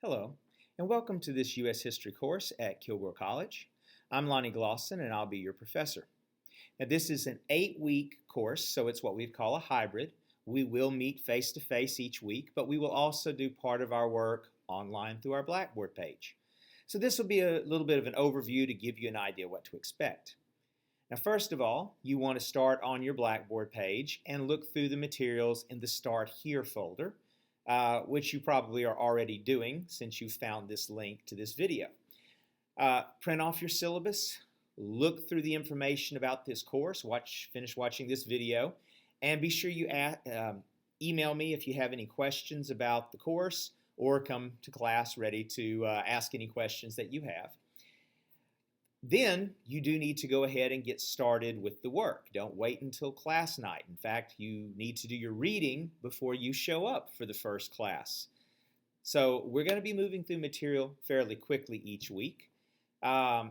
Hello, and welcome to this U.S. History course at Kilgore College. I'm Lonnie Glosson, and I'll be your professor. Now, this is an 8-week course, so it's what we'd call a hybrid. We will meet face-to-face each week, but we will also do part of our work online through our Blackboard page. So this will be a little bit of an overview to give you an idea what to expect. Now, first of all, you want to start on your Blackboard page and look through the materials in the Start Here folder, which you probably are already doing since you found this link to this video. Print off your syllabus, look through the information about this course, finish watching this video, and be sure you email me if you have any questions about the course or come to class ready to ask any questions that you have. Then you do need to go ahead and get started with the work. Don't wait until class night. In fact, you need to do your reading before you show up for the first class. So we're going to be moving through material fairly quickly each week.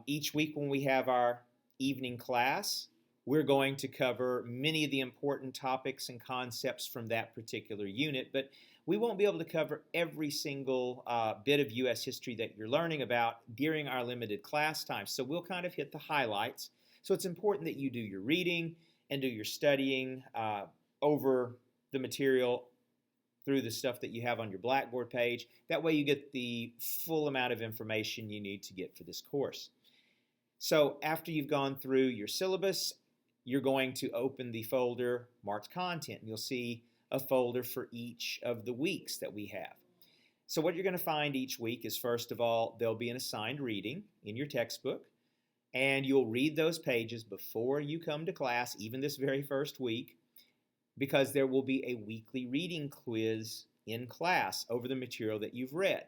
Each week when we have our evening class, we're going to cover many of the important topics and concepts from that particular unit, but we won't be able to cover every single bit of U.S. history that you're learning about during our limited class time. So we'll kind of hit the highlights. So it's important that you do your reading and do your studying over the material through the stuff that you have on your Blackboard page. That way you get the full amount of information you need to get for this course. So after you've gone through your syllabus, you're going to open the folder marked content. You'll see a folder for each of the weeks that we have. So what you're going to find each week is, first of all, there'll be an assigned reading in your textbook, and you'll read those pages before you come to class, even this very first week, because there will be a weekly reading quiz in class over the material that you've read.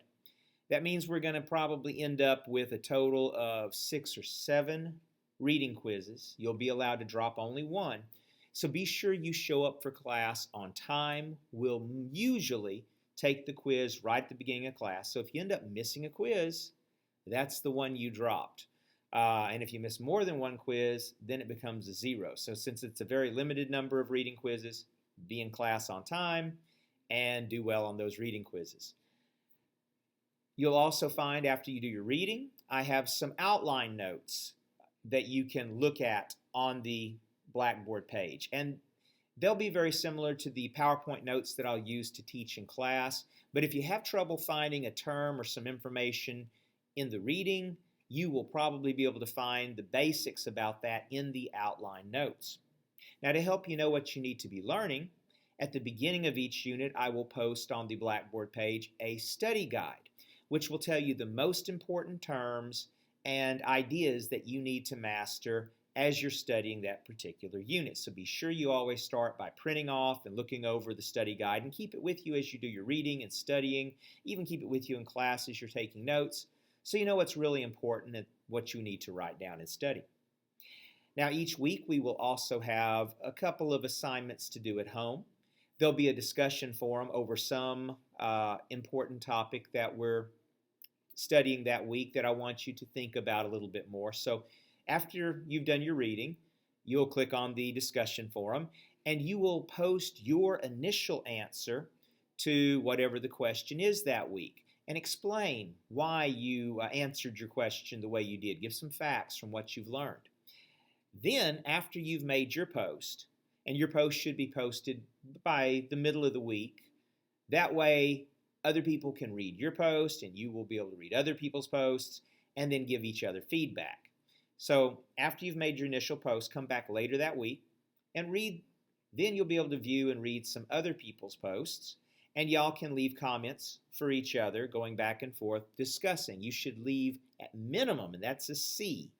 That means we're going to probably end up with a total of 6 or 7 reading quizzes. You'll be allowed to drop only one. So be sure you show up for class on time. We'll usually take the quiz right at the beginning of class. So if you end up missing a quiz, that's the one you dropped. And if you miss more than one quiz, then it becomes a 0. So since it's a very limited number of reading quizzes, be in class on time and do well on those reading quizzes. You'll also find after you do your reading, I have some outline notes that you can look at on the Blackboard page. And they'll be very similar to the PowerPoint notes that I'll use to teach in class. But if you have trouble finding a term or some information in the reading, you will probably be able to find the basics about that in the outline notes. Now, to help you know what you need to be learning, at the beginning of each unit, I will post on the Blackboard page a study guide, which will tell you the most important terms and ideas that you need to master as you're studying that particular unit. So be sure you always start by printing off and looking over the study guide, and keep it with you as you do your reading and studying. Even keep it with you in class as you're taking notes, so you know what's really important and what you need to write down and study. Now, each week we will also have a couple of assignments to do at home. There'll be a discussion forum over some important topic that we're studying that week that I want you to think about a little bit more. So after you've done your reading, you'll click on the discussion forum and you will post your initial answer to whatever the question is that week and explain why you answered your question the way you did. Give some facts from what you've learned. Then, after you've made your post, and your post should be posted by the middle of the week, that way other people can read your post and you will be able to read other people's posts and then give each other feedback. So after you've made your initial post, come back later that week and read. Then you'll be able to view and read some other people's posts, and y'all can leave comments for each other, going back and forth, discussing. You should leave at minimum, and that's a C,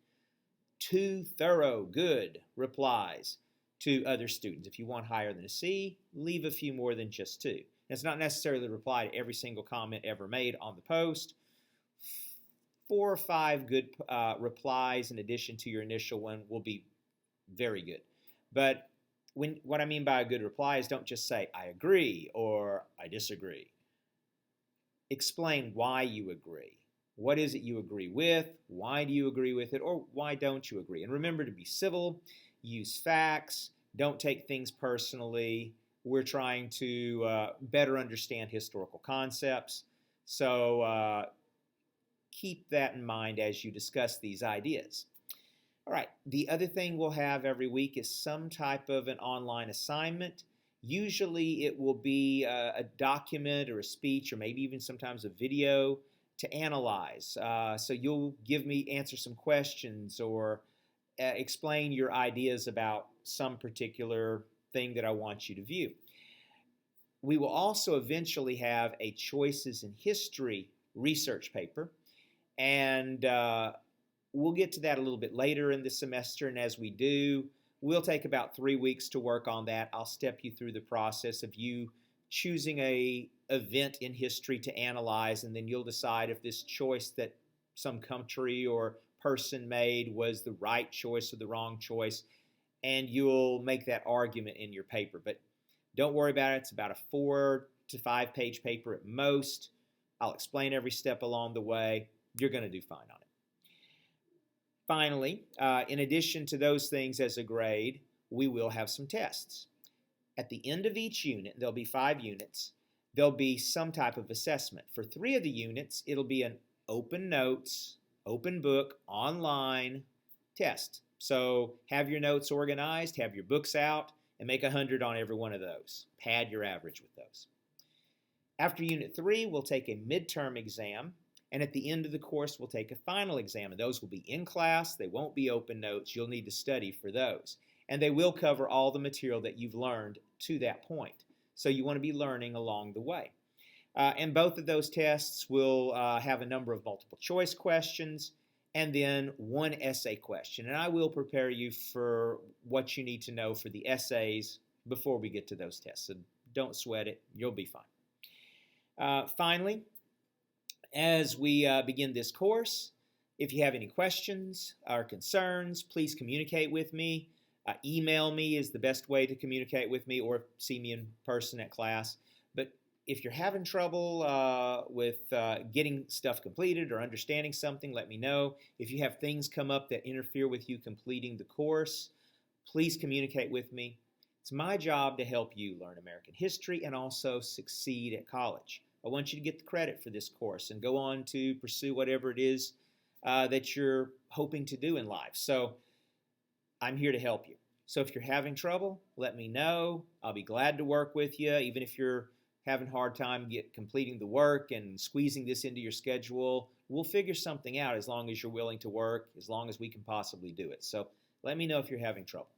2 thorough, good replies to other students. If you want higher than a C, leave a few more than just 2. And it's not necessarily a reply to every single comment ever made on the post. 4 or 5 good replies in addition to your initial one will be very good. But what I mean by a good reply is, don't just say, I agree or I disagree. Explain why you agree. What is it you agree with? Why do you agree with it? Or why don't you agree? And remember to be civil, use facts, don't take things personally. We're trying to better understand historical concepts. So keep that in mind as you discuss these ideas. All right, the other thing we'll have every week is some type of an online assignment. Usually it will be a document or a speech or maybe even sometimes a video to analyze. So you'll answer some questions or explain your ideas about some particular thing that I want you to view. We will also eventually have a choices in history research paper, and we'll get to that a little bit later in the semester, and as we do, we'll take about 3 weeks to work on that. I'll step you through the process of you choosing a event in history to analyze, and then you'll decide if this choice that some country or person made was the right choice or the wrong choice, and you'll make that argument in your paper. But don't worry about it. It's about a 4 to 5 page paper at most. I'll explain every step along the way. You're going to do fine on it. Finally, in addition to those things as a grade, we will have some tests. At the end of each unit, there'll be 5 units, there'll be some type of assessment. For 3 of the units, it'll be an open notes, open book, online test. So have your notes organized, have your books out, and make 100 on every one of those. Pad your average with those. After Unit 3, we'll take a midterm exam, and at the end of the course, we'll take a final exam. And those will be in class. They won't be open notes. You'll need to study for those. And they will cover all the material that you've learned to that point. So you want to be learning along the way. And both of those tests will have a number of multiple choice questions and then one essay question. And I will prepare you for what you need to know for the essays before we get to those tests. So don't sweat it. You'll be fine. Finally, as we begin this course, if you have any questions or concerns, please communicate with me. Email me is the best way to communicate with me, or see me in person at class. But if you're having trouble with getting stuff completed or understanding something, let me know. If you have things come up that interfere with you completing the course, please communicate with me. It's my job to help you learn American history and also succeed at college. I want you to get the credit for this course and go on to pursue whatever it is that you're hoping to do in life. So I'm here to help you. So if you're having trouble, let me know. I'll be glad to work with you, even if you're having a hard time completing the work and squeezing this into your schedule. We'll figure something out as long as you're willing to work, as long as we can possibly do it. So let me know if you're having trouble.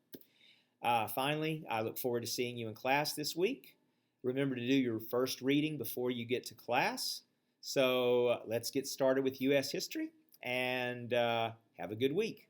Finally, I look forward to seeing you in class this week. Remember to do your first reading before you get to class. So let's get started with U.S. history, and have a good week.